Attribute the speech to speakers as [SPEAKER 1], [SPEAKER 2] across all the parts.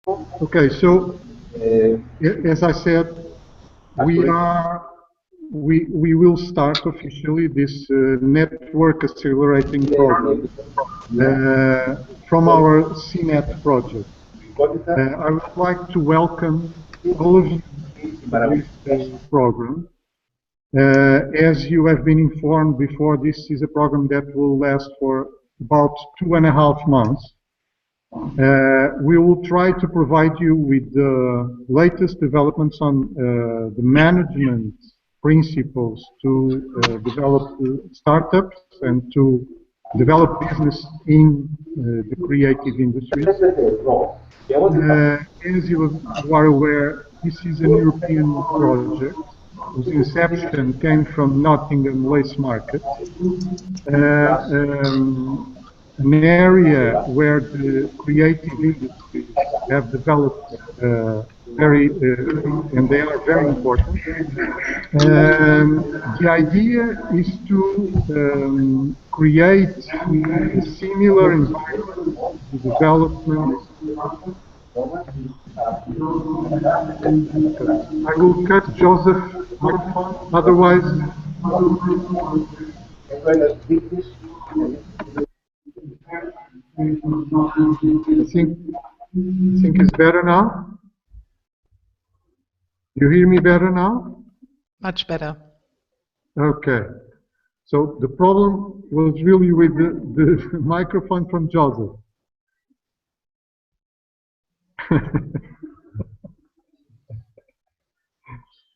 [SPEAKER 1] Okay, so as I said, we will start officially this network accelerating program from our CINet project. I would like to welcome all of you to this program. As you have been informed before, this is a program that will last for about 2.5 months. We will try to provide you with the latest developments on the management principles to develop startups and to develop business in the creative industries. As you are aware, this is an European project whose inception came from Nottingham Lace Market, an area where the creative industries have developed and they are very important. The idea is to create a similar environment to development. I will cut Joseph's microphone, otherwise. I think it's better now. You hear me better now?
[SPEAKER 2] Much better.
[SPEAKER 1] Okay. So the problem was really with the microphone from Joseph.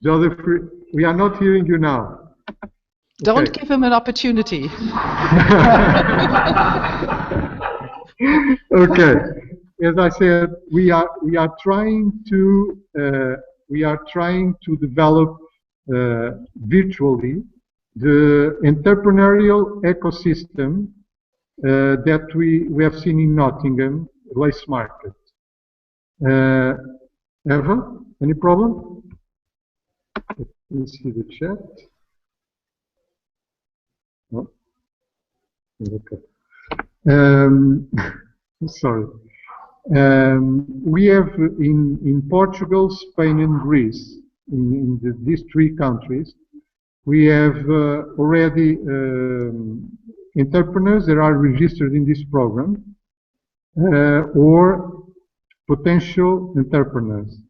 [SPEAKER 1] Joseph, we are not hearing you now.
[SPEAKER 2] Don't give him an opportunity.
[SPEAKER 1] Okay. As I said, we are trying to develop virtually the entrepreneurial ecosystem that we have seen in Nottingham Lace Market. Eva, any problem? Let me see the chat. No. Okay. Sorry. We have in Portugal, Spain, and Greece, in these 3 countries, we have already entrepreneurs that are registered in this program or potential entrepreneurs.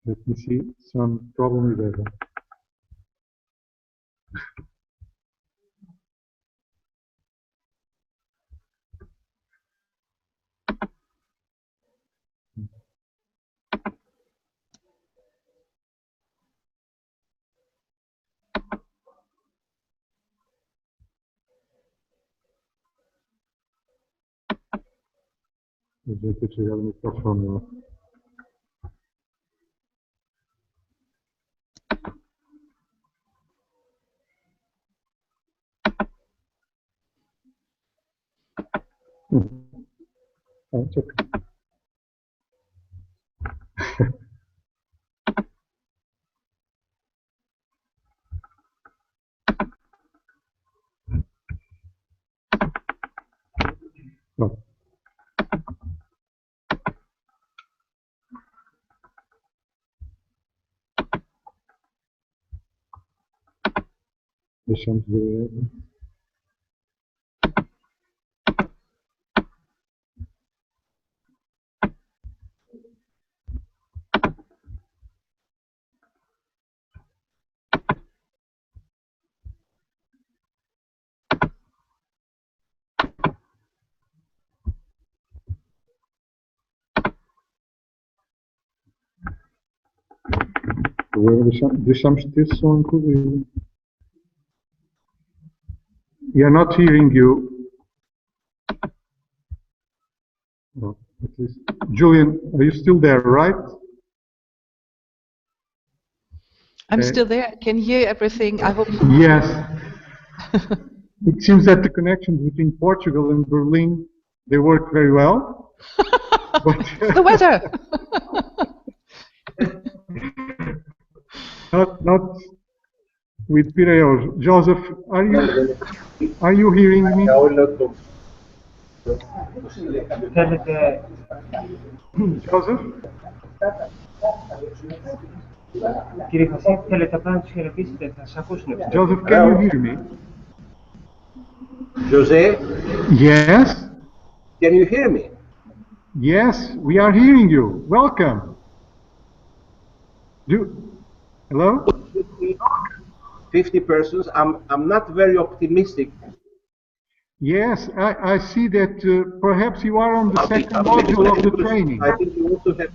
[SPEAKER 1] Let me see some problem with that. Devia ter tirado o microfone lá. It's okay. No. Deixamos ver. Agora deixamos de ter som, inclusive. We are not hearing you. Oh, at least. Julian, are you still there, right?
[SPEAKER 2] I'm still there. I can hear everything. I hope.
[SPEAKER 1] Yes. It seems that the connections between Portugal and Berlin, they work very well. But
[SPEAKER 2] the weather.
[SPEAKER 1] not with Piraeus. Joseph, are you hearing me? Joseph? Joseph, can you hear me?
[SPEAKER 3] Jose,
[SPEAKER 1] Yes?
[SPEAKER 3] can you hear me?
[SPEAKER 1] Yes, we are hearing you. Welcome. Hello?
[SPEAKER 3] 50 persons. I'm not very optimistic.
[SPEAKER 1] Yes, I see that perhaps you are on the second module of the training.
[SPEAKER 3] I think you also have...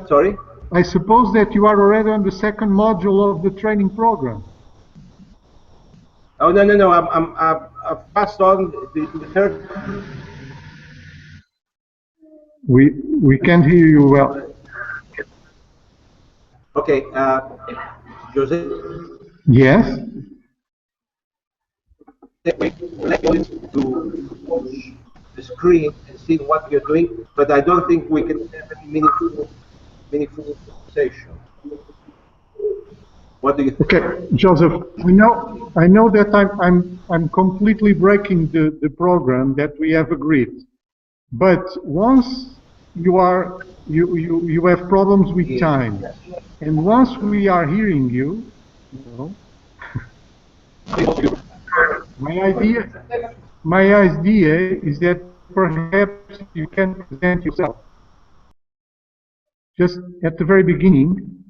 [SPEAKER 1] Sorry? I suppose that you are already on the second module of the training program.
[SPEAKER 3] Oh, no. I've passed on the third.
[SPEAKER 1] We can't hear you well.
[SPEAKER 3] Okay, Jose.
[SPEAKER 1] Yes?
[SPEAKER 3] To watch the screen and see what you're doing, but I don't think we can have any meaningful conversation. What do you think?
[SPEAKER 1] Okay, Joseph, I know that I'm completely breaking the program that we have agreed. But once you have problems with time, and once we are hearing you, my idea is that perhaps you can present yourself just at the very beginning,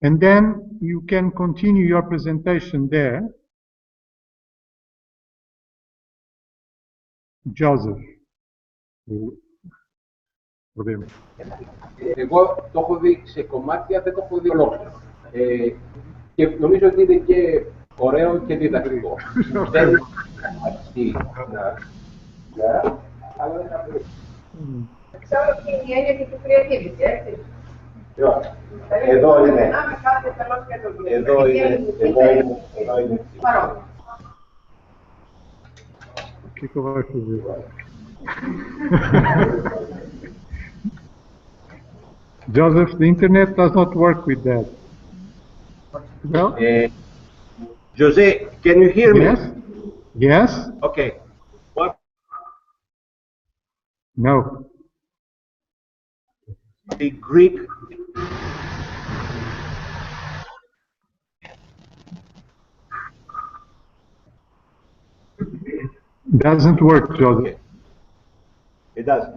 [SPEAKER 1] and then you can continue your presentation there. Joseph.
[SPEAKER 3] Εγώ το έχω δει σε κομμάτια, δεν το έχω δει ολόκληρο. Και νομίζω ότι είναι και ωραίο και διδακτικό. Δεν είναι αλλά δεν θα
[SPEAKER 4] Ξέρω τι είναι η έννοια και του creativity, έτσι.
[SPEAKER 3] Εδώ είναι.
[SPEAKER 4] Εδώ είναι. Παρόμοιο.
[SPEAKER 1] O que eu vou fazer? Joseph, the internet does not work with that. Well,
[SPEAKER 3] Jose, can you hear me?
[SPEAKER 1] Yes. Yes.
[SPEAKER 3] Okay. What?
[SPEAKER 1] No.
[SPEAKER 3] The Greek.
[SPEAKER 1] Doesn't work, Joseph.
[SPEAKER 3] Okay. It doesn't.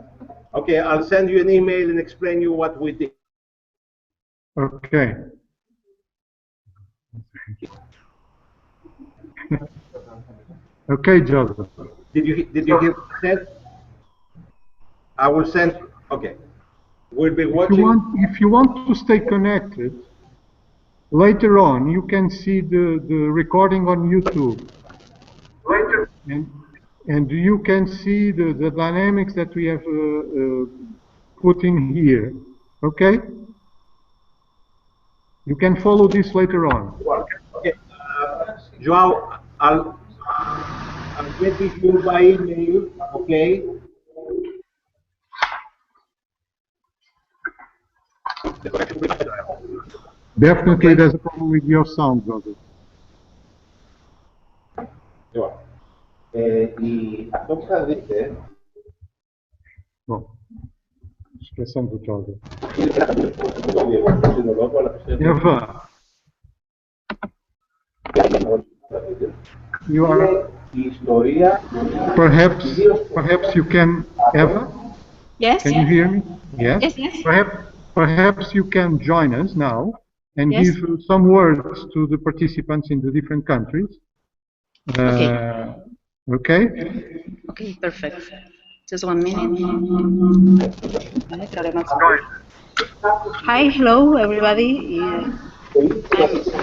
[SPEAKER 3] Okay, I'll send you an email and explain you what we did.
[SPEAKER 1] Okay. Okay, Joseph.
[SPEAKER 3] Did you hear what I said? I will send. Okay. We'll be watching.
[SPEAKER 1] If you want to stay connected, later on you can see the recording on YouTube.
[SPEAKER 3] Later.
[SPEAKER 1] And you can see the dynamics that we have put in here. Okay? You can follow this later on.
[SPEAKER 3] Okay. Joao, I'll get with you by email, okay?
[SPEAKER 1] Definitely there's a problem with your sound, Joseph.
[SPEAKER 3] Αυτό που θα δείτε...
[SPEAKER 1] Expressão do Joseph. You are... Perhaps you can... Eva?
[SPEAKER 5] Yes.
[SPEAKER 1] Can you hear me? Yes.
[SPEAKER 5] Yes.
[SPEAKER 1] Perhaps you can join us now and give some words to the participants in the different countries.
[SPEAKER 5] Okay.
[SPEAKER 1] Okay?
[SPEAKER 5] Okay, perfect. Just 1 minute. Hi, hello, everybody. I'm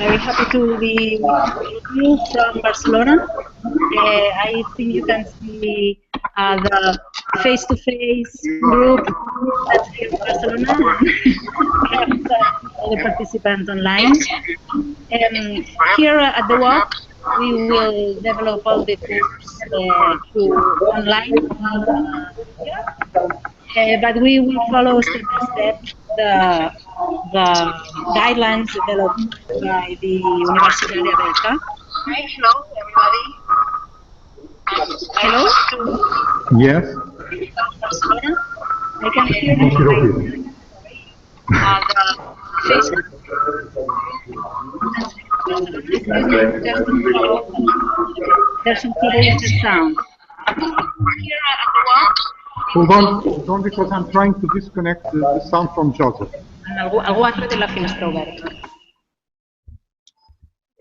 [SPEAKER 5] very happy to be with you from Barcelona. I think you can see the face-to-face group that's here in Barcelona. We have all the participants online. Here at the walk, we will develop all the tools to online, but we will follow step by step the guidelines developed by the Universidad de America. Hi, hello, everybody. Hello?
[SPEAKER 1] Yes.
[SPEAKER 5] Barcelona. I can hear you. face. Excuse me, there's some trouble with the sound. Here at the wall.
[SPEAKER 1] Hold on, because I'm trying to disconnect the sound from Joseph.
[SPEAKER 5] Algú altre té la finestra oberta.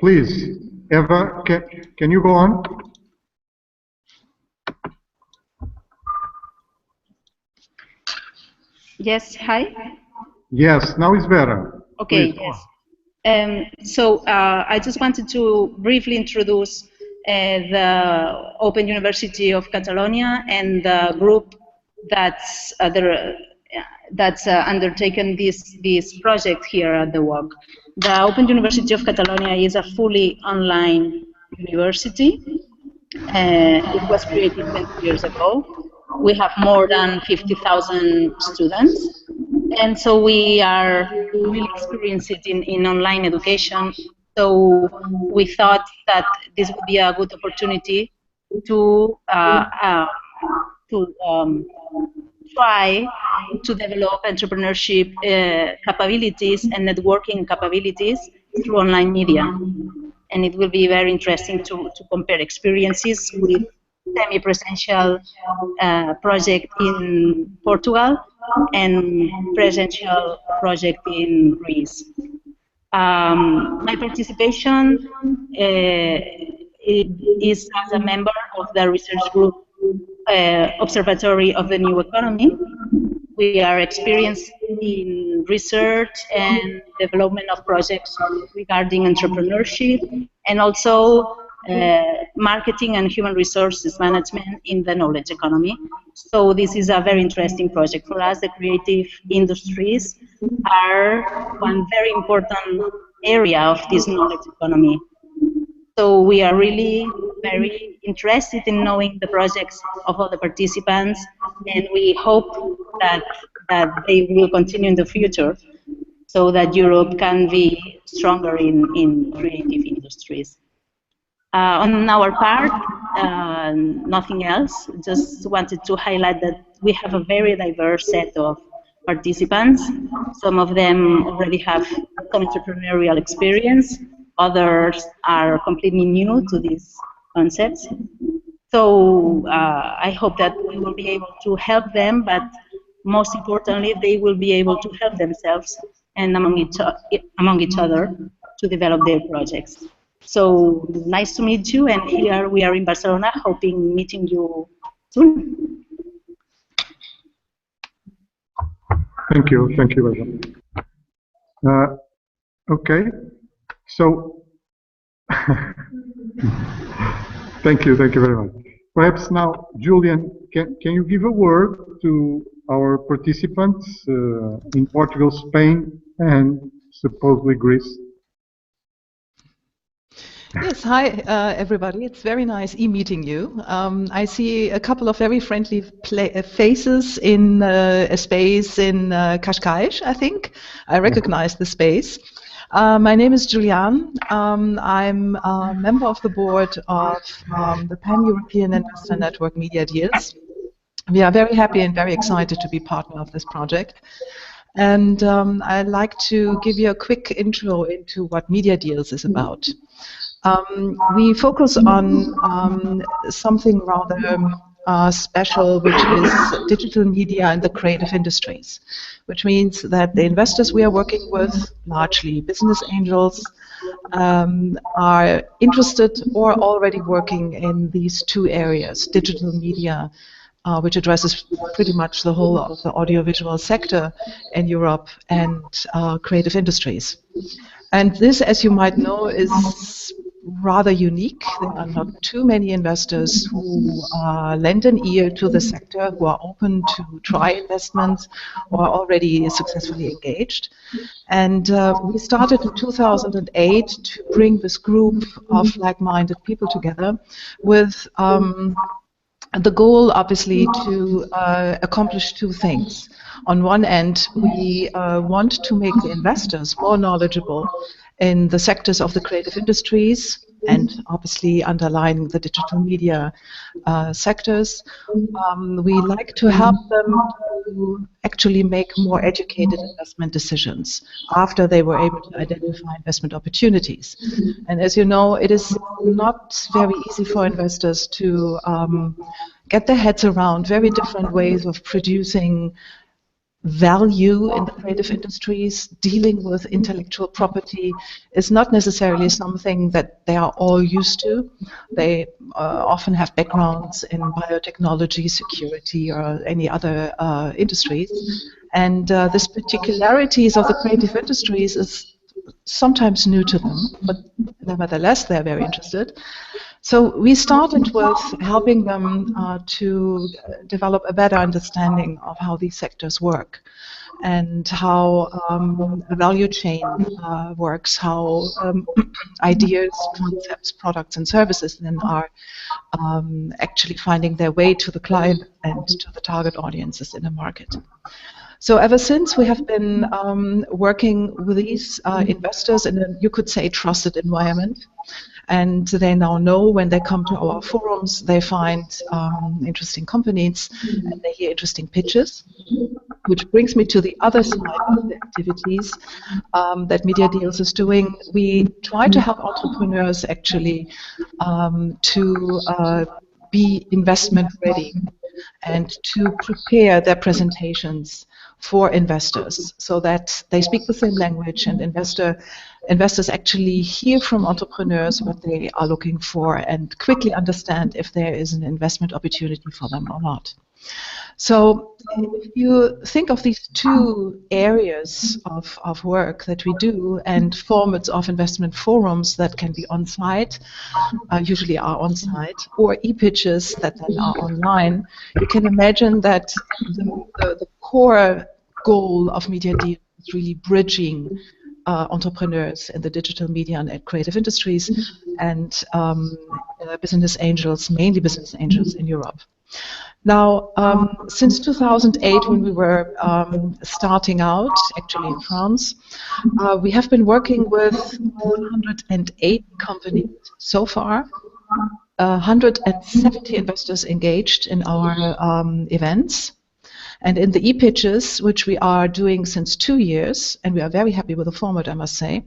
[SPEAKER 1] Please, Eva, can you go on?
[SPEAKER 5] Yes, hi.
[SPEAKER 1] Yes, now it's better.
[SPEAKER 5] Okay,
[SPEAKER 1] Please,
[SPEAKER 5] yes. So I just wanted to briefly introduce the Open University of Catalonia and the group that's undertaken this project here at the WOC. The Open University of Catalonia is a fully online university. It was created 20 years ago. We have more than 50,000 students. And so we are really experienced in online education. So we thought that this would be a good opportunity to try to develop entrepreneurship capabilities and networking capabilities through online media. And it will be very interesting to compare experiences with semi-presential project in Portugal and presential project in Greece. My participation is as a member of the research group Observatory of the New Economy. We are experienced in research and development of projects regarding entrepreneurship and also marketing and human resources management in the knowledge economy. So this is a very interesting project for us. The creative industries are one very important area of this knowledge economy. So we are really very interested in knowing the projects of all the participants, and we hope that they will continue in the future so that Europe can be stronger in creative industries. On our part, nothing else. Just wanted to highlight that we have a very diverse set of participants. Some of them already have some entrepreneurial experience. Others are completely new to these concepts. So I hope that we will be able to help them, but most importantly, they will be able to help themselves and among each other to develop their projects. So nice to meet you, and here we are in Barcelona, hoping meeting you soon.
[SPEAKER 1] Thank you, Eva. Okay, so thank you very much. Perhaps now, Julian, can you give a word to our participants in Portugal, Spain, and supposedly Greece?
[SPEAKER 2] Yes, hi everybody. It's very nice meeting you. I see a couple of very friendly faces in a space in Cascais, I think. I recognize the space. My name is Juliane. I'm a member of the board of the Pan-European Investor Network Media Deals. We are very happy and very excited to be partner of this project. And I'd like to give you a quick intro into what Media Deals is about. We focus on something rather special, which is digital media and the creative industries, which means that the investors we are working with, largely business angels, are interested or already working in these two areas, digital media, which addresses pretty much the whole of the audiovisual sector in Europe, and creative industries. And this, as you might know, is rather unique. There are not too many investors who lend an ear to the sector, who are open to try investments or are already successfully engaged. And we started in 2008 to bring this group of like-minded people together with the goal, obviously, to accomplish two things. On one end, we want to make the investors more knowledgeable in the sectors of the creative industries and obviously underlying the digital media sectors. We like to help them to actually make more educated investment decisions after they were able to identify investment opportunities. And as you know, it is not very easy for investors to get their heads around very different ways of producing value in the creative industries. Dealing with intellectual property is not necessarily something that they are all used to. They often have backgrounds in biotechnology, security, or any other industries. And this particularities of the creative industries is sometimes new to them, but nevertheless they're very interested. So we started with helping them to develop a better understanding of how these sectors work and how a value chain works, how ideas, concepts, products, and services then are actually finding their way to the client and to the target audiences in the market. So ever since, we have been working with these investors in a, you could say, trusted environment. And they now know when they come to our forums, they find interesting companies and they hear interesting pitches. Which brings me to the other side of the activities that Media Deals is doing. We try to help entrepreneurs actually to be investment ready and to prepare their presentations for investors so that they speak the same language and investors actually hear from entrepreneurs what they are looking for and quickly understand if there is an investment opportunity for them or not. So if you think of these two areas of work that we do and formats of investment forums that can be on-site, usually are on-site, or e-pitches that then are online, you can imagine that the core goal of Media Deals is really bridging entrepreneurs in the digital media and creative industries and business angels, mainly business angels in Europe. Now, since 2008, when we were starting out, actually in France, we have been working with 108 companies so far, 170 investors engaged in our events. And in the e-pitches, which we are doing since 2 years, and we are very happy with the format, I must say,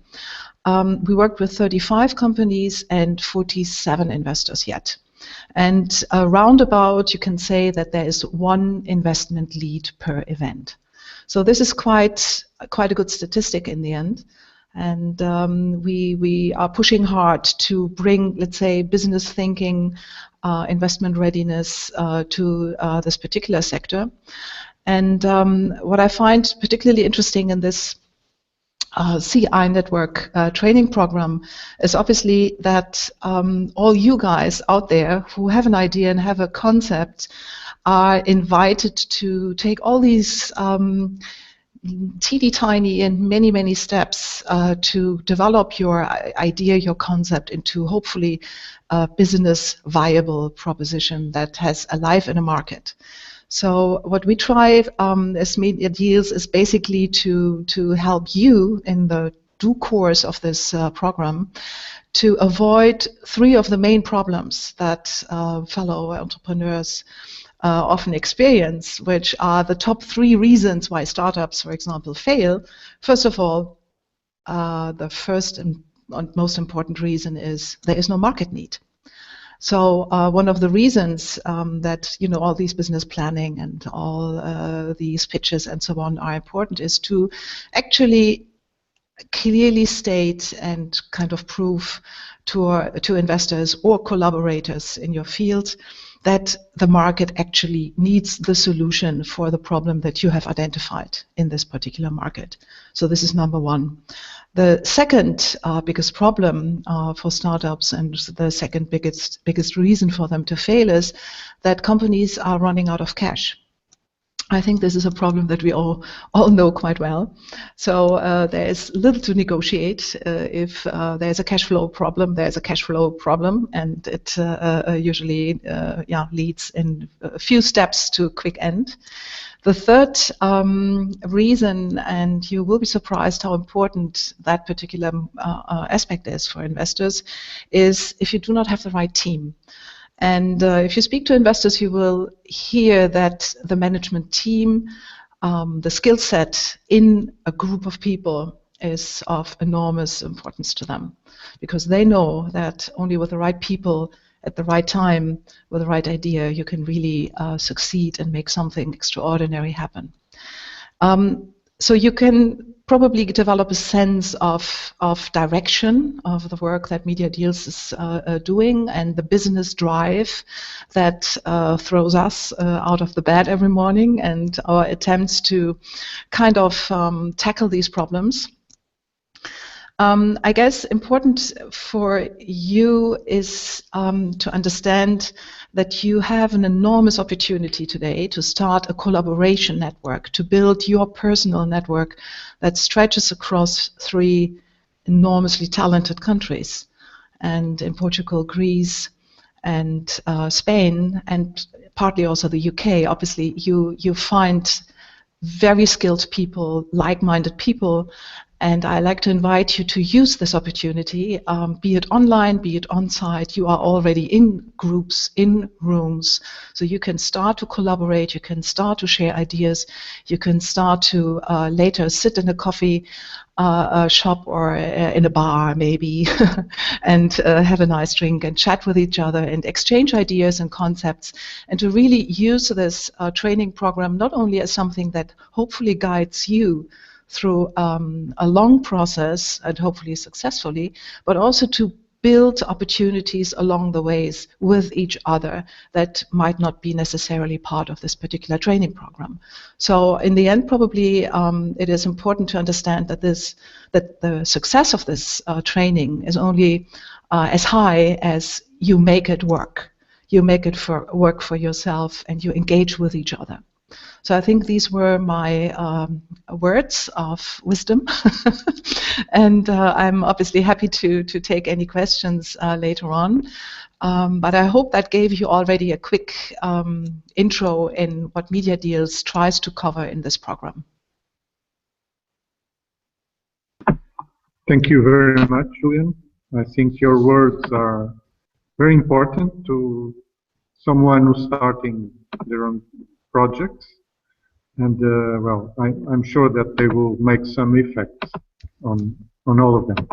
[SPEAKER 2] we worked with 35 companies and 47 investors yet. And roundabout, you can say that there is one investment lead per event. So this is quite a good statistic in the end. And we are pushing hard to bring, let's say, business thinking, investment readiness to this particular sector. And what I find particularly interesting in this CINet training program is obviously that all you guys out there who have an idea and have a concept are invited to take all these teeny tiny and many steps to develop your idea, your concept into hopefully a business viable proposition that has a life in a market. So what we try as Media Deals is basically to help you in the due course of this program to avoid 3 of the main problems that fellow entrepreneurs often experience, which are the top 3 reasons why startups, for example, fail. First of all, the first and most important reason is there is no market need. So one of the reasons that all these business planning and all these pitches and so on are important is to actually clearly state and kind of prove to investors or collaborators in your field that the market actually needs the solution for the problem that you have identified in this particular market. So this is number 1. The second biggest problem for startups and the second biggest reason for them to fail is that companies are running out of cash. I think this is a problem that we all know quite well. So there is little to negotiate. If there is a cash flow problem, there is a cash flow problem, and it usually leads in a few steps to a quick end. The third reason, and you will be surprised how important that particular aspect is for investors, is if you do not have the right team. And if you speak to investors, you will hear that the management team, the skill set in a group of people is of enormous importance to them, because they know that only with the right people at the right time, with the right idea, you can really succeed and make something extraordinary happen. So you can probably develop a sense of direction of the work that Media Deals is doing, and the business drive that throws us out of the bed every morning, and our attempts to kind of tackle these problems. I guess important for you is to understand that you have an enormous opportunity today to start a collaboration network, to build your personal network that stretches across 3 enormously talented countries, and in Portugal, Greece, and Spain, and partly also the UK. Obviously, you find very skilled people, like-minded people, and I like to invite you to use this opportunity, be it online, be it on-site. You are already in groups, in rooms, so you can start to collaborate, you can start to share ideas, you can start to later sit in a coffee shop or in a bar maybe and have a nice drink and chat with each other and exchange ideas and concepts, and to really use this training program not only as something that hopefully guides you through a long process and hopefully successfully, but also to build opportunities along the ways with each other that might not be necessarily part of this particular training program. So in the end, probably it is important to understand that the success of this training is only as high as you make it work. You make it work for yourself and you engage with each other. So I think these were my words of wisdom, and I'm obviously happy to take any questions later on. But I hope that gave you already a quick intro in what Media Deals tries to cover in this program.
[SPEAKER 1] Thank you very much, Julian. I think your words are very important to someone who's starting their own projects. And well, I'm sure that they will make some effects on all of them.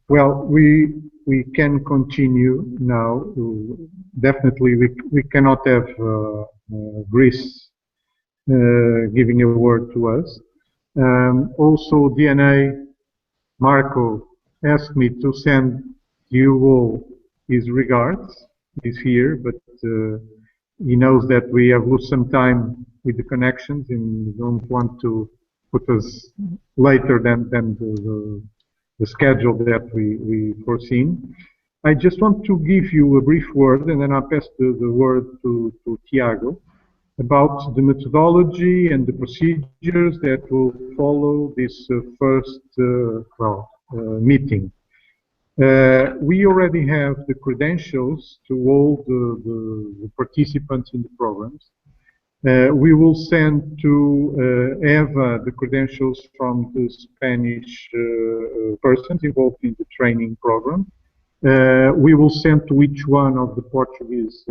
[SPEAKER 1] Well, we can continue now. Definitely, we cannot have Greece giving a word to us. Also, DNA Marco asked me to send you all his regards. He's here, but he knows that we have lost some time with the connections and we don't want to put us later than the schedule that we foreseen. I just want to give you a brief word, and then I'll pass the word to Tiago about the methodology and the procedures that will follow this first meeting. We already have the credentials to all the participants in the programs. We will send to Eva the credentials from the Spanish persons involved in the training program. We will send to each one of the Portuguese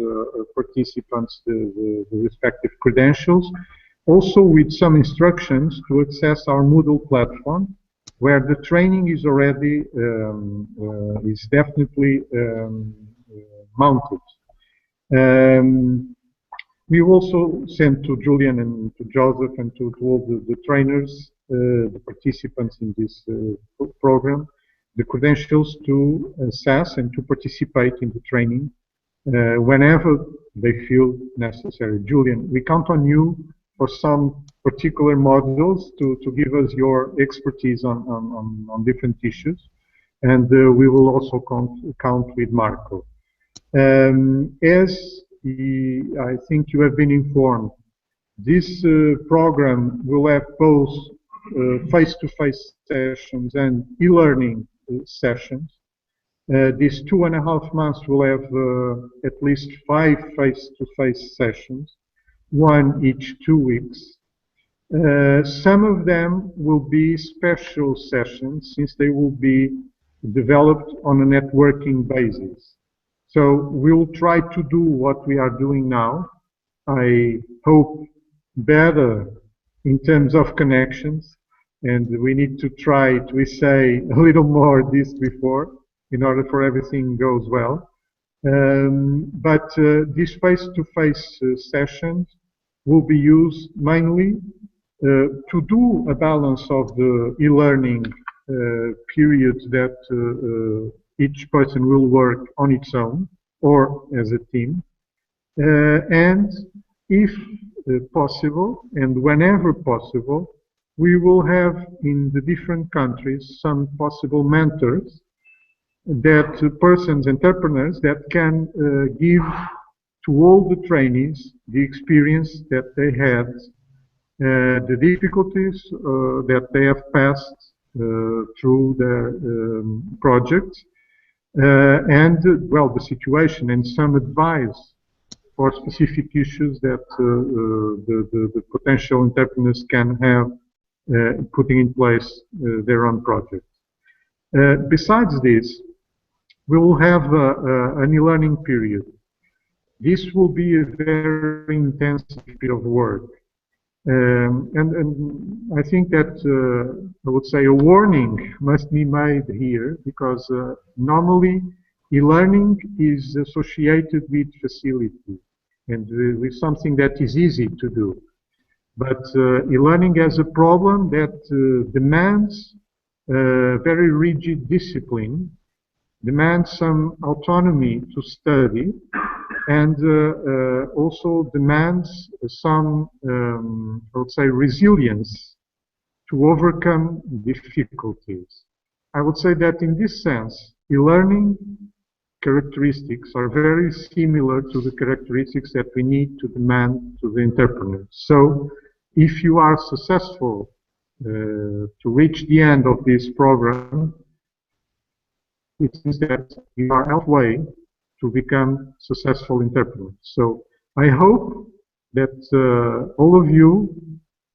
[SPEAKER 1] participants the respective credentials, also with some instructions to access our Moodle platform, where the training is already is definitely mounted. We also sent to Julian and to Joseph and to all the trainers, the participants in this program, the credentials to access and to participate in the training whenever they feel necessary. Julian, we count on you for some particular modules to give us your expertise on different issues, and we will also count with Marco. As I think you have been informed, this program will have both face-to-face sessions and e-learning sessions. These 2.5 months will have at least 5 face-to-face sessions. one each 2 weeks. Some of them will be special sessions since they will be developed on a networking basis. So we'll try to do what we are doing now. I hope better in terms of connections, and we need to try to essay a little more this before in order for everything goes well. But these face-to-face sessions will be used mainly to do a balance of the e-learning periods that each person will work on its own or as a team. And if possible, and whenever possible, we will have in the different countries some possible mentors, that persons, entrepreneurs that can give to all the trainees the experience that they had, the difficulties that they have passed through their projects, and well, the situation and some advice for specific issues that the potential entrepreneurs can have putting in place their own projects. Besides this, we will have an e-learning period. This will be a very intensive period of work. And I think that I would say a warning must be made here, because normally e-learning is associated with facility and with something that is easy to do. But e-learning has a problem that demands very rigid discipline, demands some autonomy to study, and also demands some, I would say, resilience to overcome difficulties. I would say that in this sense, e-learning characteristics are very similar to the characteristics that we need to demand to the entrepreneurs. So if you are successful to reach the end of this program, it means that you are halfway to become successful entrepreneurs. So I hope that all of you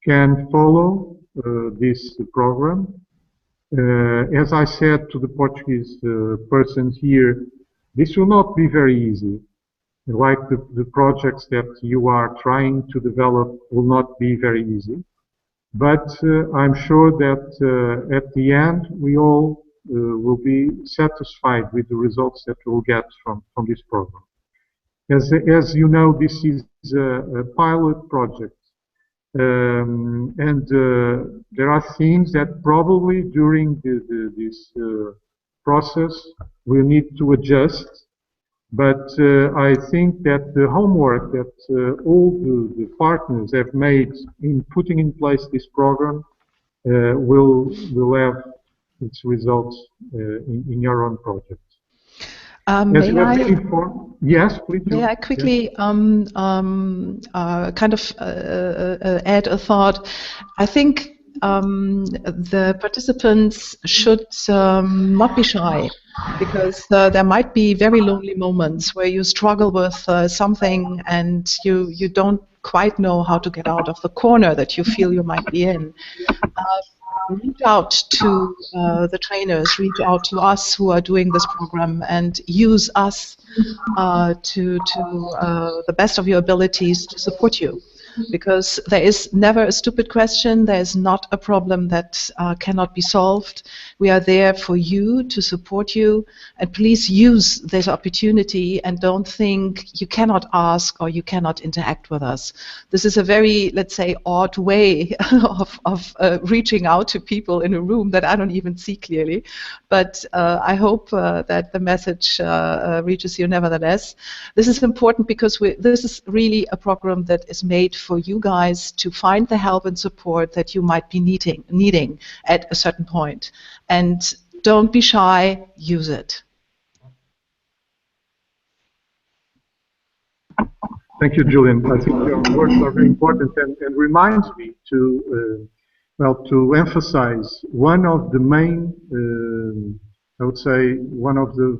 [SPEAKER 1] can follow this program. As I said to the Portuguese persons here, this will not be very easy. Like the projects that you are trying to develop will not be very easy. But I'm sure that at the end we all will be satisfied with the results that we'll get from this program. As you know, this is a pilot project. And there are things that probably during this process we'll need to adjust. But I think that the homework that all the partners have made in putting in place this program will have its results in your own project. Yes, please.
[SPEAKER 2] May I quickly kind of add a thought? I think the participants should not be shy, because there might be very lonely moments where you struggle with something and you don't quite know how to get out of the corner that you feel you might be in. Reach out to the trainers, reach out to us who are doing this program, and use us to the best of your abilities to support you. Because there is never a stupid question, there is not a problem that cannot be solved. We are there for you, to support you, and please use this opportunity and don't think you cannot ask or you cannot interact with us. This is a very, let's say, odd way of reaching out to people in a room that I don't even see clearly, but I hope that the message reaches you nevertheless. This is important because this is really a program that is made for you guys to find the help and support that you might be needing at a certain point. And don't be shy, use it.
[SPEAKER 1] Thank you, Julian. I think your words are very important and reminds me to, to emphasize one of the main, I would say, one of the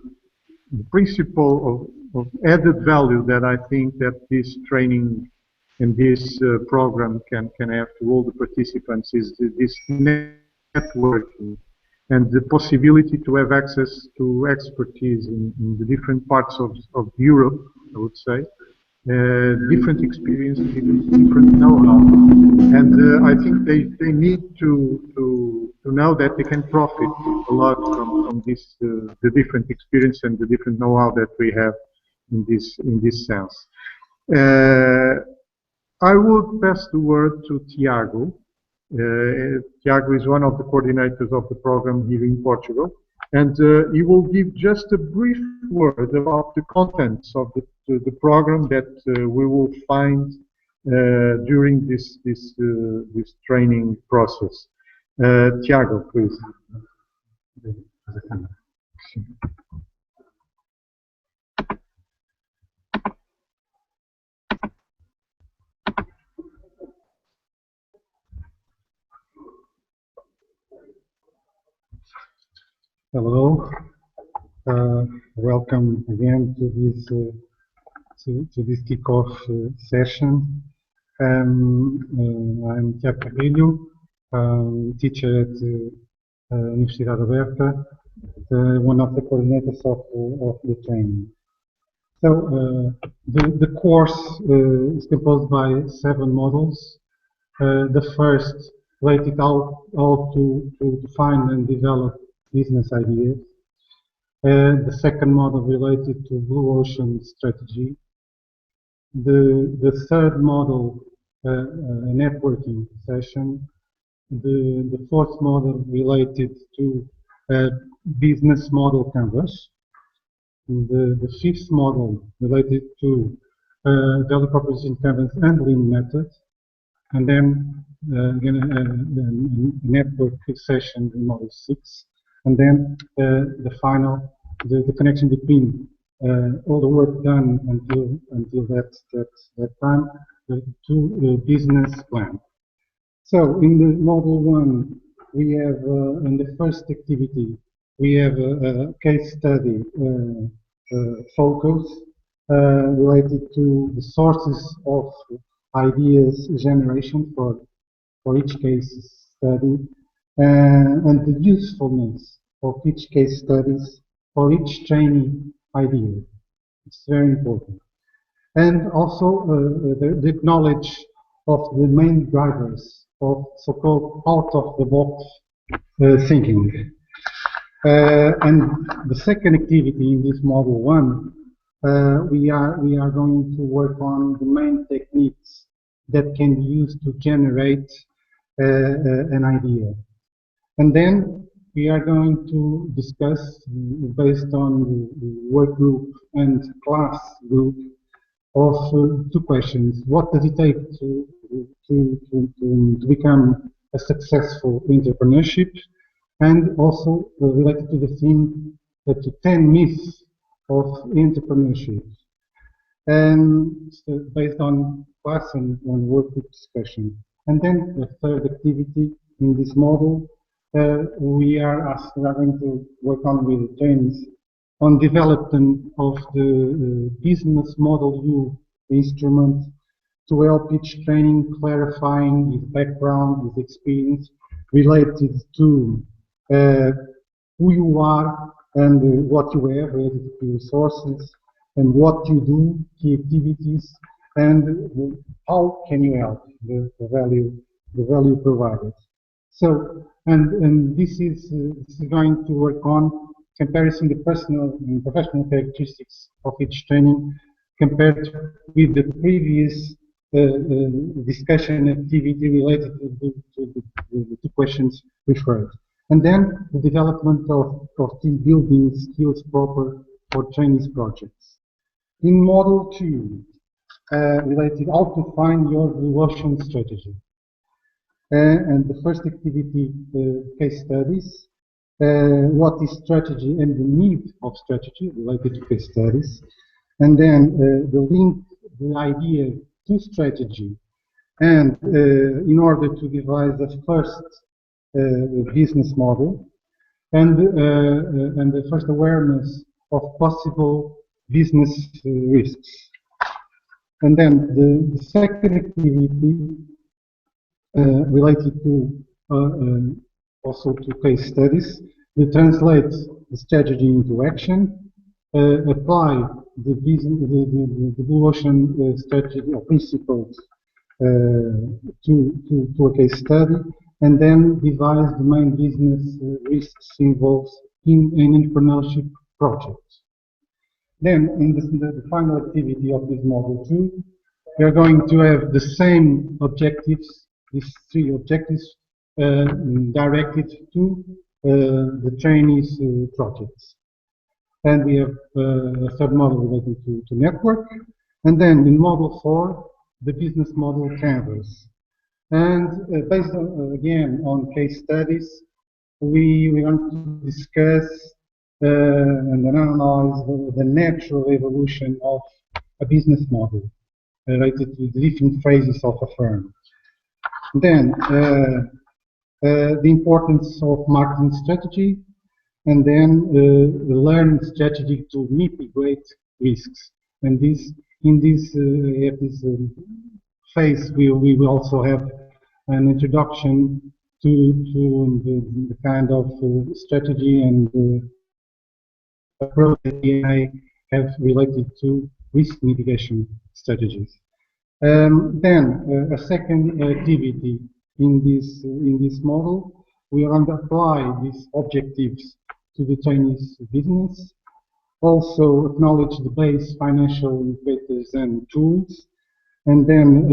[SPEAKER 1] principle of added value that I think that this training and this program can have to all the participants is this networking and the possibility to have access to expertise in the different parts of Europe, I would say, different experience, different know-how, and I think they need to know that they can profit a lot from this the different experience and the different know-how that we have in this sense. I would pass the word to Tiago. Tiago is one of the coordinators of the program here in Portugal, and he will give just a brief word about the contents of the program that we will find during this training process. Tiago, please.
[SPEAKER 6] Hello, welcome again to this kickoff session. I'm Tiago Carrilho, teacher at Universidade Aberta, one of the coordinators of the training. So the course is composed by 7 modules. The first related how to define and develop business ideas. The second model related to blue ocean strategy. The third model, a networking session. The fourth model related to business model canvas. The fifth model related to value proposition canvas and lean method. And then again a network session in model 6. And then the final, the connection between all the work done until that time to business plan. So in the model 1, we have in the first activity we have a case study focus related to the sources of ideas generation for each case study. And the usefulness of each case studies for each training idea. It's very important. And also the knowledge of the main drivers of so-called out-of-the-box thinking. And the second activity in this model 1, we are going to work on the main techniques that can be used to generate an idea. And then we are going to discuss, based on the work group and class group, of 2 questions. What does it take to become a successful entrepreneurship? And also related to the theme, to 10 myths of entrepreneurship. And based on class and work group discussion. And then the third activity in this model, we are going to work on with the trainees on development of the business model U instrument to help each training clarifying his background, his experience related to who you are and what you have related to resources and what you do, key activities, and how can you help the value provided. So, and this is going to work on comparison the personal and professional characteristics of each training compared with the previous discussion activity related to the 2 questions referred. And then the development of team building skills proper for trainees projects. In model 2, related how to find your blue ocean strategy. And the first activity, case studies, what is strategy and the need of strategy related to case studies. And then the link, the idea to strategy. And in order to devise the first business model and the first awareness of possible business risks. And then the second activity related to also to case studies. We translate the strategy into action, apply the blue ocean strategy or principles to a case study, and then devise the main business risks involved in an entrepreneurship project. Then, in the final activity of this model 2, we are going to have the same objectives, these 3 objectives, directed to the trainees' projects. And we have a third model related to network. And then in model 4, the business model canvas. And based on, again on case studies, we want to discuss and analyze the natural evolution of a business model related to the different phases of a firm. Then the importance of marketing strategy, and then learn strategy to mitigate risks. And in this phase, we will also have an introduction to the kind of strategy and approach that we have related to risk mitigation strategies. Then a second activity in this model, we are going to apply these objectives to the Chinese business. Also acknowledge the base financial indicators and tools, and then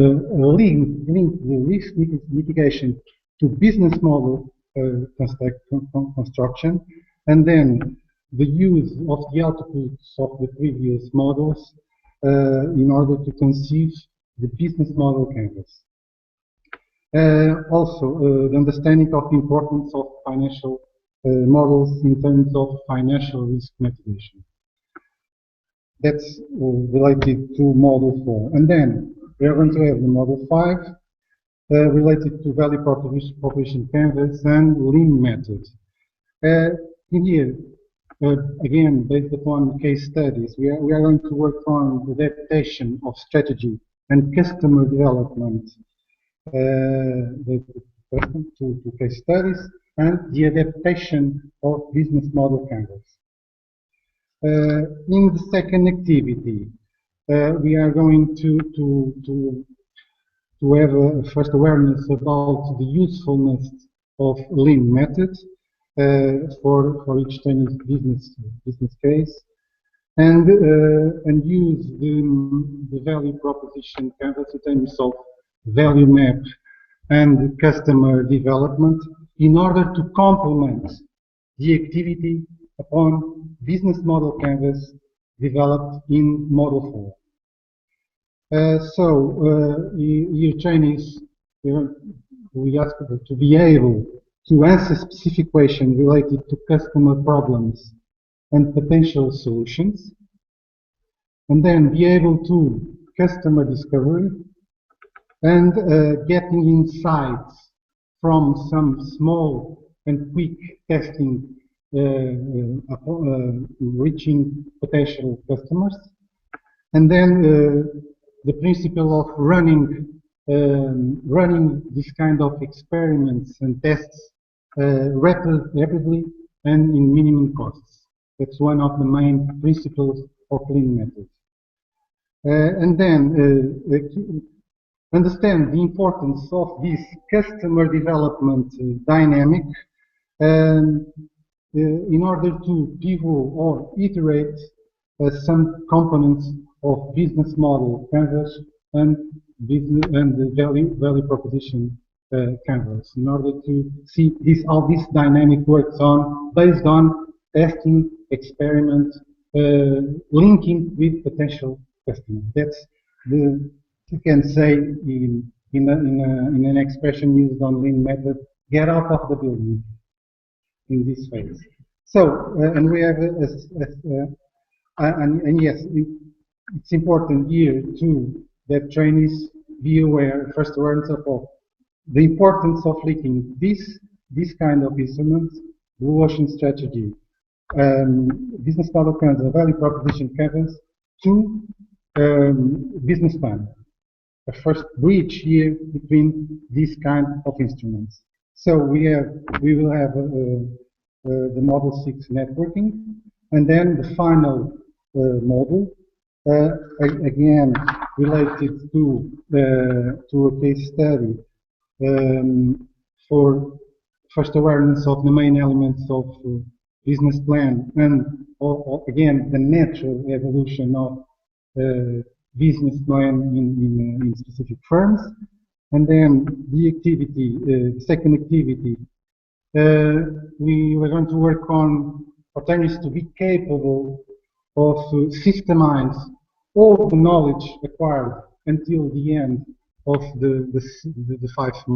[SPEAKER 6] link the risk mitigation to business model construction, and then the use of the outputs of the previous models in order to conceive the business model canvas. Also, the understanding of the importance of financial models in terms of financial risk mitigation. That's related to model 4. And then we are going to have the model 5 related to value proposition canvas and lean method. In here, again, based upon case studies, we are going to work on the adaptation of strategy and customer development to case studies, and the adaptation of business model canvas. In the second activity, we are going to have a first awareness about the usefulness of lean methods for each Chinese business case, and use the value proposition canvas in terms of value map and customer development in order to complement the activity upon business model canvas developed in model 4. Your Chinese, we ask people to be able to answer specific questions related to customer problems and potential solutions, and then be able to customer discovery and getting insights from some small and quick testing reaching potential customers, and then the principle of running this kind of experiments and tests rapidly and in minimum costs. That's one of the main principles of lean methods. And then understand the importance of this customer development dynamic in order to pivot or iterate some components of business model canvas and the value proposition canvas, in order to see how this dynamic works on based on testing, experiments, linking with potential customers. That's the, you can say in an expression used on lean method, get out of the building in this phase. So, and we have and yes, it's important here too that trainees be aware, first awareness of the importance of linking this kind of instruments, blue ocean strategy, business model canvas, value proposition canvas, to business plan, a first bridge here between these kind of instruments. So we will have the model 6 networking, and then the final model, again related to a case study for first awareness of the main elements of business plan, and again the natural evolution of business plan in specific firms. And then the activity, second activity, we were going to work on alternatives to be capable of systemize all the knowledge acquired until the end of the fifth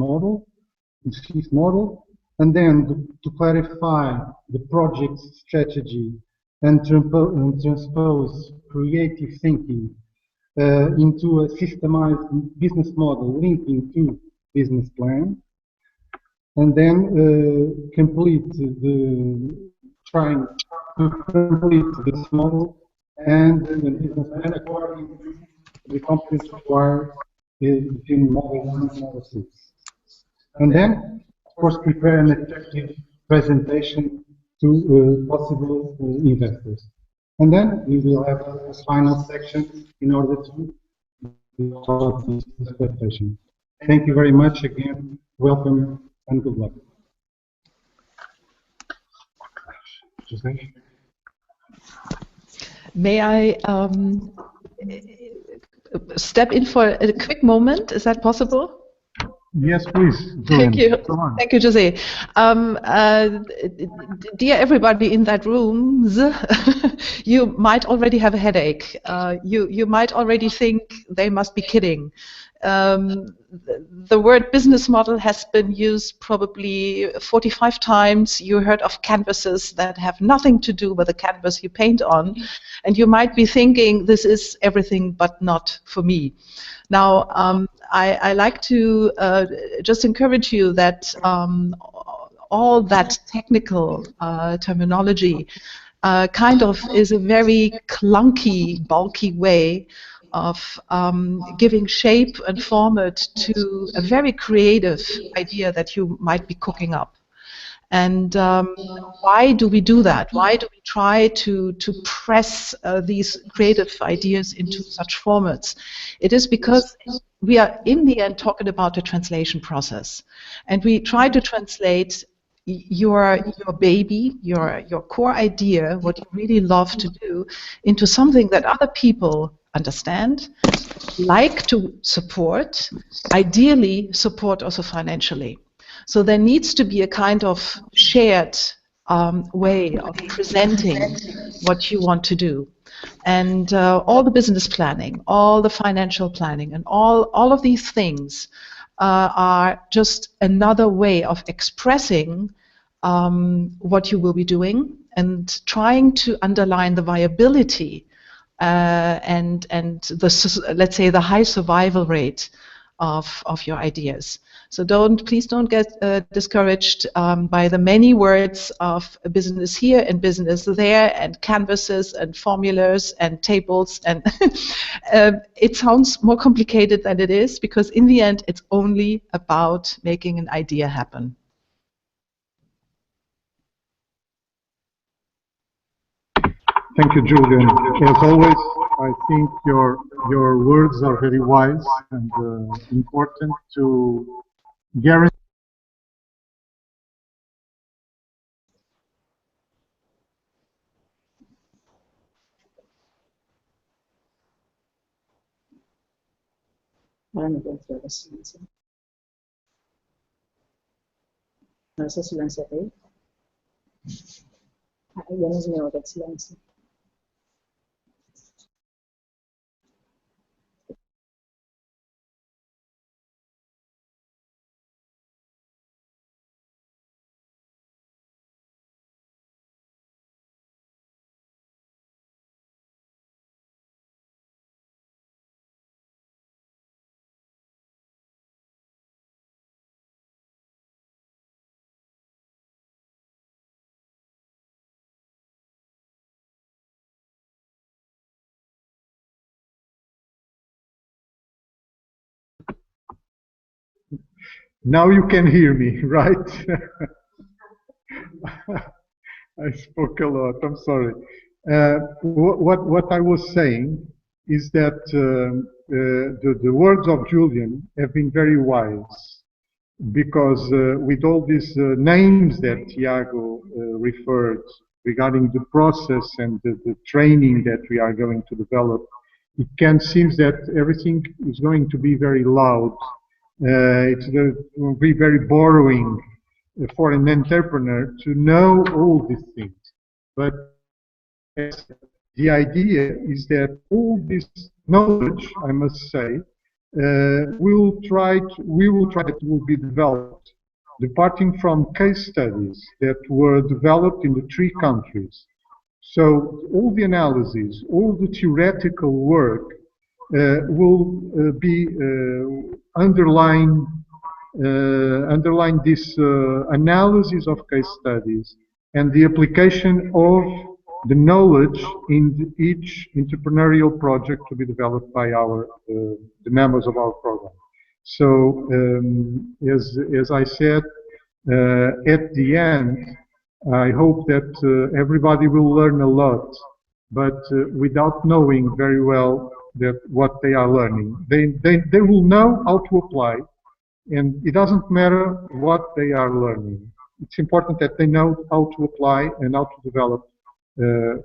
[SPEAKER 6] model, and then to clarify the project strategy and transpose creative thinking into a systemized business model linking to business plan, and then trying to complete this model and the business plan according to the competence required between model 1 and model 6. And then, of course, prepare an effective presentation to possible investors. And then we will have a final section in order to develop this presentation. Thank you very much again. Welcome and good luck. Jose?
[SPEAKER 2] May I step in for a quick moment? Is that possible?
[SPEAKER 1] Yes, please.
[SPEAKER 2] Thank you.
[SPEAKER 1] Go on.
[SPEAKER 2] Thank you, Jose. Dear everybody in that room, you might already have a headache. You might already think they must be kidding. The word business model has been used probably 45 times. You heard of canvases that have nothing to do with the canvas you paint on. And you might be thinking, this is everything but not for me. Now, I like to just encourage you that all that technical terminology kind of is a very clunky, bulky way of giving shape and format to a very creative idea that you might be cooking up. And why do we do that? Why do we try to press these creative ideas into such formats? It is because we are in the end talking about the translation process. And we try to translate your baby, your core idea, what you really love to do, into something that other people understand, like to support, ideally support also financially. So there needs to be a kind of shared way of presenting what you want to do. And all the business planning, all the financial planning, and all of these things are just another way of expressing what you will be doing and trying to underline the viability and let's say the high survival rate of your ideas. So please don't get discouraged by the many words of business here and business there and canvases and formulas and tables, and it sounds more complicated than it is, because in the end it's only about making an idea happen.
[SPEAKER 1] Thank you, Julian. As always, I think your words are very wise and important to guarantee.
[SPEAKER 5] Ahora no puedo hacer el silencio. No sé silenciar ahí. Ya no es mío el silencio.
[SPEAKER 1] Now you can hear me, right? I spoke a lot. I'm sorry. What I was saying is that the words of Julian have been very wise, because with all these names that Tiago referred regarding the process and the training that we are going to develop, it can seem that everything is going to be very loud. It's going to be very borrowing for an entrepreneur to know all these things. But the idea is that all this knowledge, I must say, we will try that will be developed, departing from case studies that were developed in the 3 countries. So all the analysis, all the theoretical work will be underline this analysis of case studies and the application of the knowledge in each entrepreneurial project to be developed by the members of our program. So as I said, at the end, I hope that everybody will learn a lot, but without knowing very well what they are learning. They will know how to apply, and it doesn't matter what they are learning. It's important that they know how to apply and how to develop,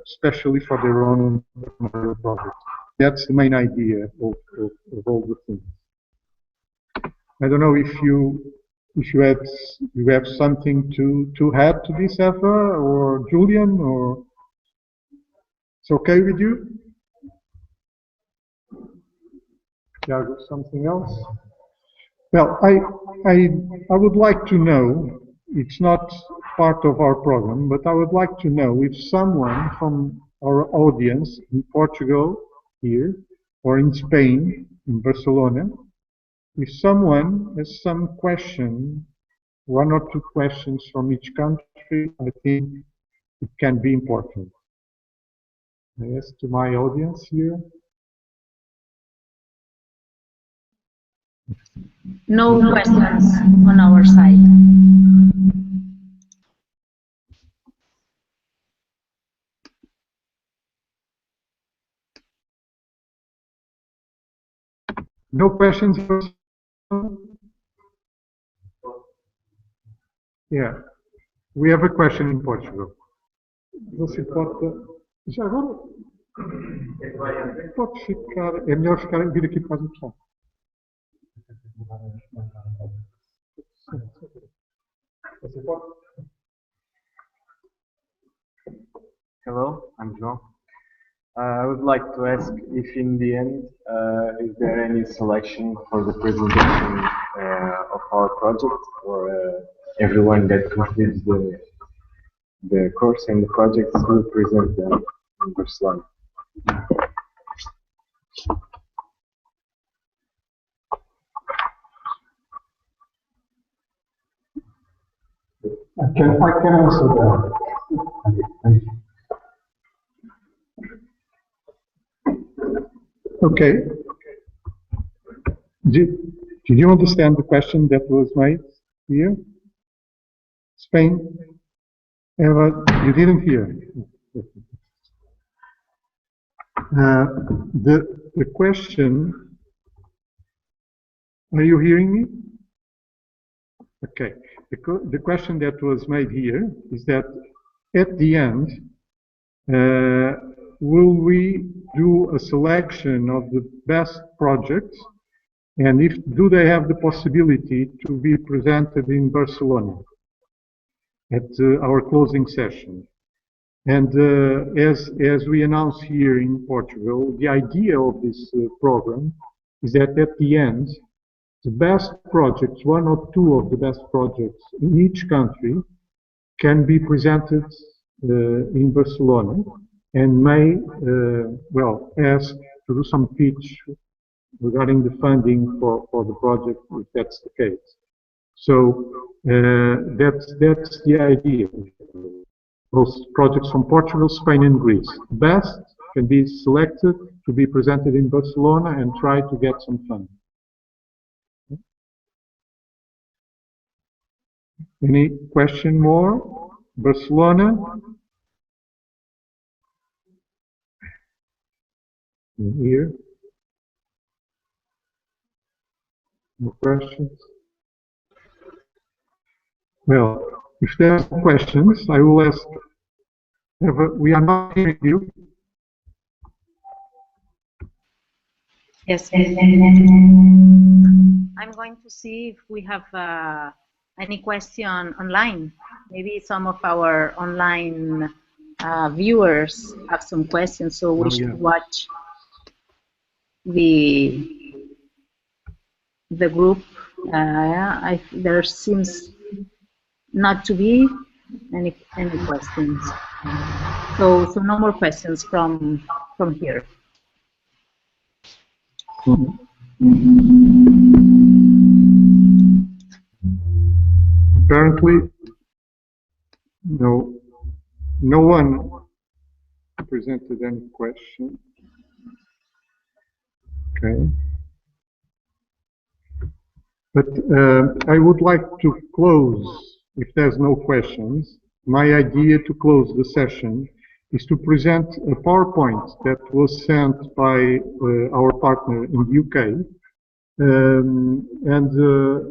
[SPEAKER 1] especially for their own projects. That's the main idea of all the things. I don't know if you have something to add to this, Eva or Julian, or it's okay with you? Tiago, something else? Well, I would like to know, it's not part of our program, but I would like to know if someone from our audience in Portugal here, or in Spain, in Barcelona, if someone has some question, 1 or 2 questions from each country, I think it can be important. I ask to my audience here.
[SPEAKER 5] No questions on our side.
[SPEAKER 1] No questions? Yeah, we have a question in Portugal. Você pode... Já agora... Pode ficar... É melhor vir aqui para o som.
[SPEAKER 7] Hello, I'm João. I would like to ask if in the end, is there any selection for the presentation of our project, or everyone that completes the course and the projects will present them in Barcelona?
[SPEAKER 6] I can answer that.
[SPEAKER 1] Okay. Did you understand the question that was made here? Spain? Eva, you didn't hear. The question, are you hearing me? Okay. The question that was made here is that at the end, will we do a selection of the best projects, and do they have the possibility to be presented in Barcelona at our closing session? And as we announced here in Portugal, the idea of this program is that at the end, the best projects, 1 or 2 of the best projects in each country, can be presented in Barcelona, and may, well, ask to do some pitch regarding the funding for the project, if that's the case. So that's the idea. Those projects from Portugal, Spain, and Greece, best can be selected to be presented in Barcelona and try to get some funding. Any question more? Barcelona? Here? No questions? Well, if there are no questions, I will ask. We are not hearing you.
[SPEAKER 5] Yes. I'm going to see if we have any question online. Maybe some of our online viewers have some questions, so we should watch the group. There seems not to be any questions. So no more questions from here.
[SPEAKER 1] Apparently, no one presented any question. Okay. But I would like to close, if there's no questions, my idea to close the session is to present a PowerPoint that was sent by our partner in the UK.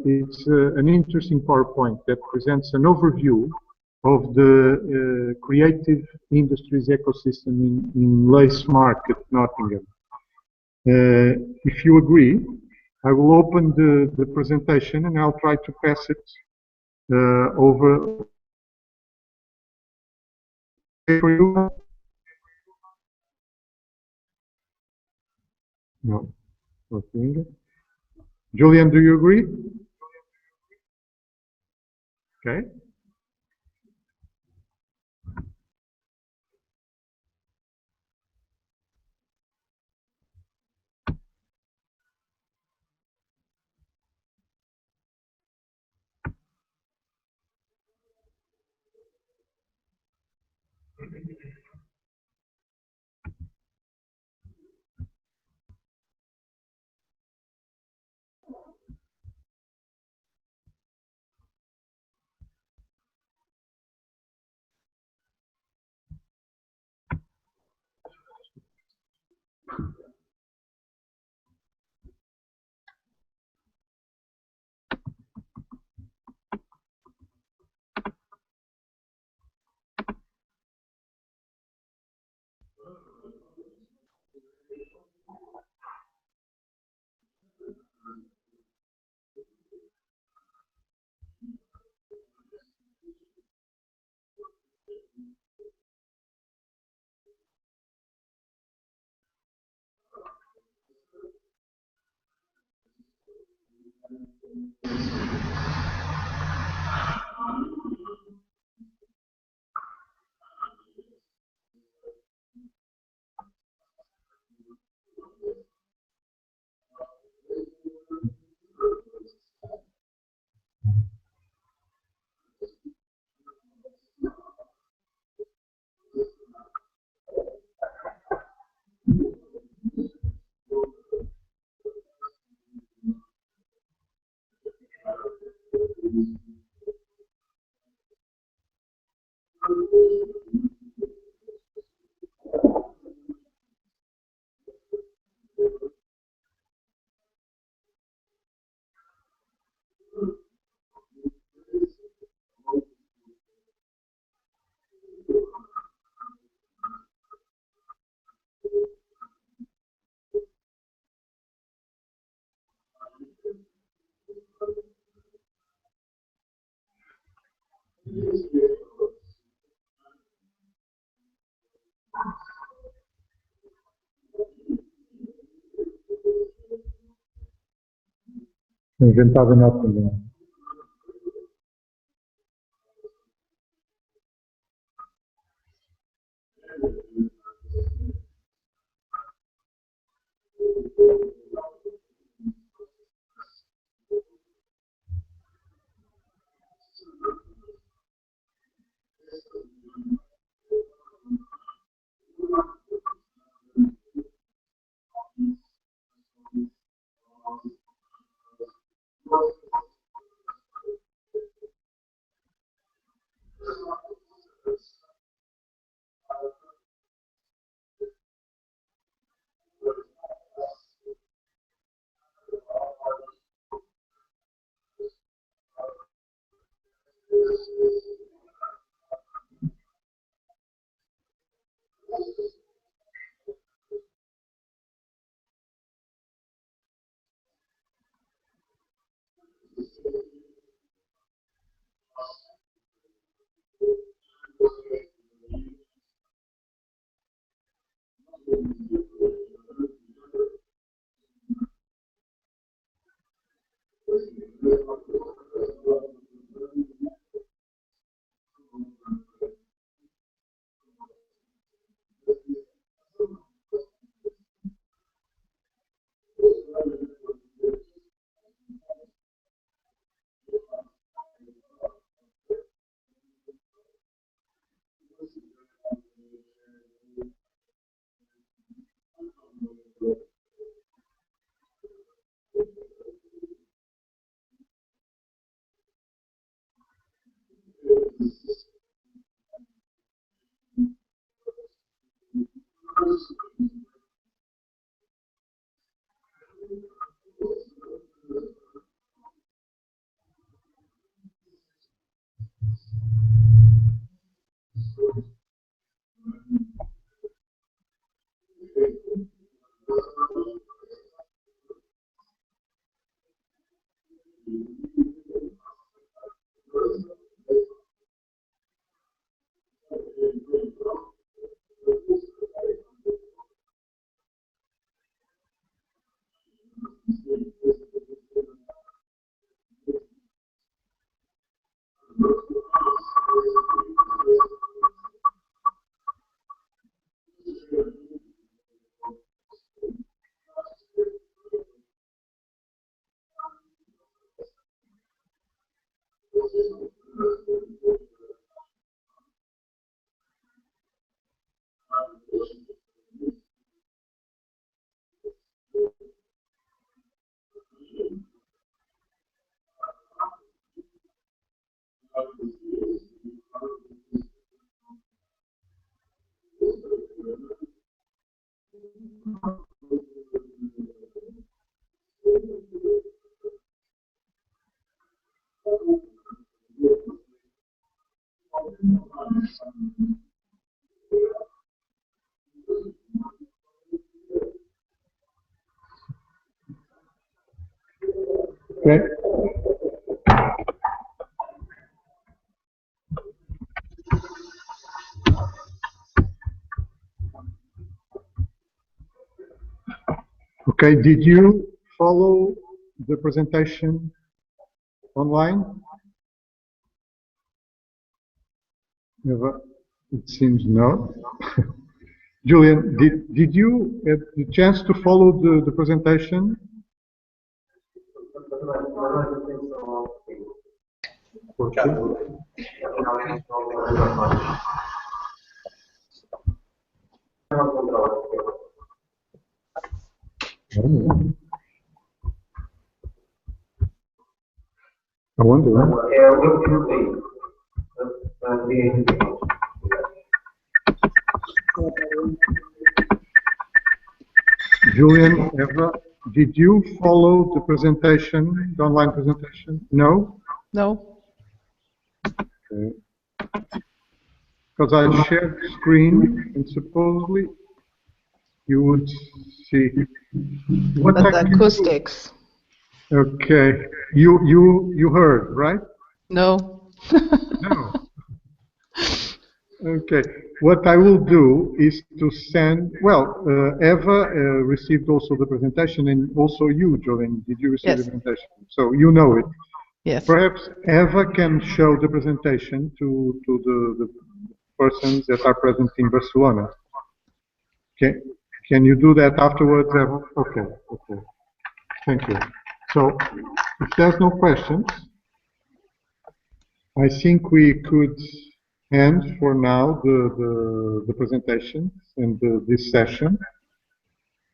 [SPEAKER 1] It's an interesting PowerPoint that presents an overview of the creative industries ecosystem in Lace Market, Nottingham. If you agree, I will open the presentation and I'll try to pass it over for you. No, nothing. Julian, do you agree? Okay. Inventado em Nottingham. Okay. Okay, did you follow the presentation online? Never. It seems no. Julian, did you have the chance to follow the presentation? Okay. I wonder. Julian, Eva, did you follow the presentation, the online presentation? No?
[SPEAKER 2] No.
[SPEAKER 1] Okay. Because I shared the screen and supposedly you would see what
[SPEAKER 2] But
[SPEAKER 1] I
[SPEAKER 2] the
[SPEAKER 1] can
[SPEAKER 2] acoustics.
[SPEAKER 1] do. Okay, you heard, right?
[SPEAKER 2] No.
[SPEAKER 1] No. Okay, what I will do is to send, well, Eva received also the presentation, and also you, Jolene, did you receive the
[SPEAKER 2] Yes.
[SPEAKER 1] presentation? So you know it.
[SPEAKER 2] Yes.
[SPEAKER 1] Perhaps Eva can show the presentation to the persons that are present in Barcelona. Okay. Can you do that afterwards, Eva? Okay, okay. Thank you. So, if there's no questions, I think we could end for now the presentation and this session.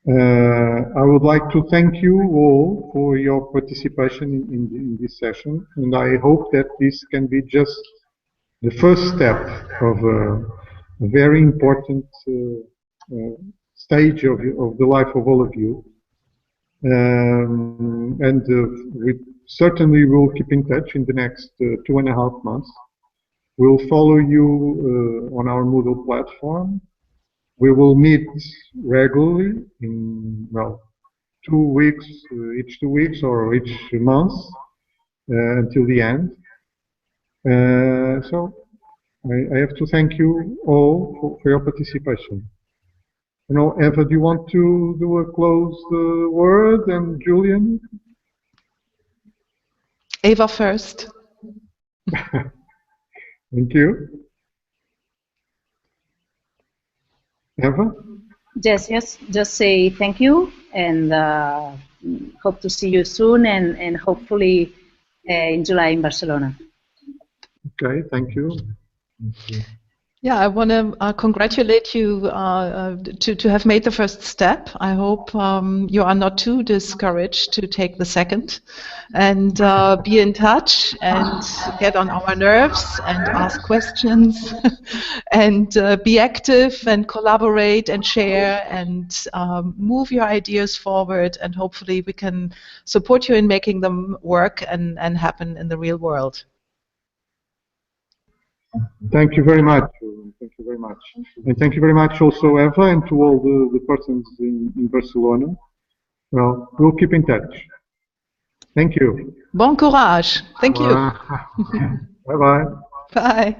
[SPEAKER 1] I would like to thank you all for your participation in this session, and I hope that this can be just the first step of a very important stage of the life of all of you. And we certainly will keep in touch in the next 2.5 months. We'll follow you on our Moodle platform. We will meet regularly in, well, 2 weeks, each 2 weeks or each month until the end. So I have to thank you all for your participation. You know, Eva, do you want to do a closed word, and Julian?
[SPEAKER 2] Eva first.
[SPEAKER 1] Thank you. Eva?
[SPEAKER 5] Yes, just say thank you, and hope to see you soon, and hopefully in July in Barcelona.
[SPEAKER 1] Okay, thank you.
[SPEAKER 2] Yeah, I want to congratulate you to have made the first step. I hope you are not too discouraged to take the second, and be in touch and get on our nerves and ask questions and be active and collaborate and share and move your ideas forward, and hopefully we can support you in making them work and happen in the real world.
[SPEAKER 1] Thank you very much. Thank you very much. And thank you very much also, Eva, and to all the persons in Barcelona. Well, we'll keep in touch. Thank you.
[SPEAKER 2] Bon courage. Thank you.
[SPEAKER 1] Bye-bye.
[SPEAKER 2] Bye.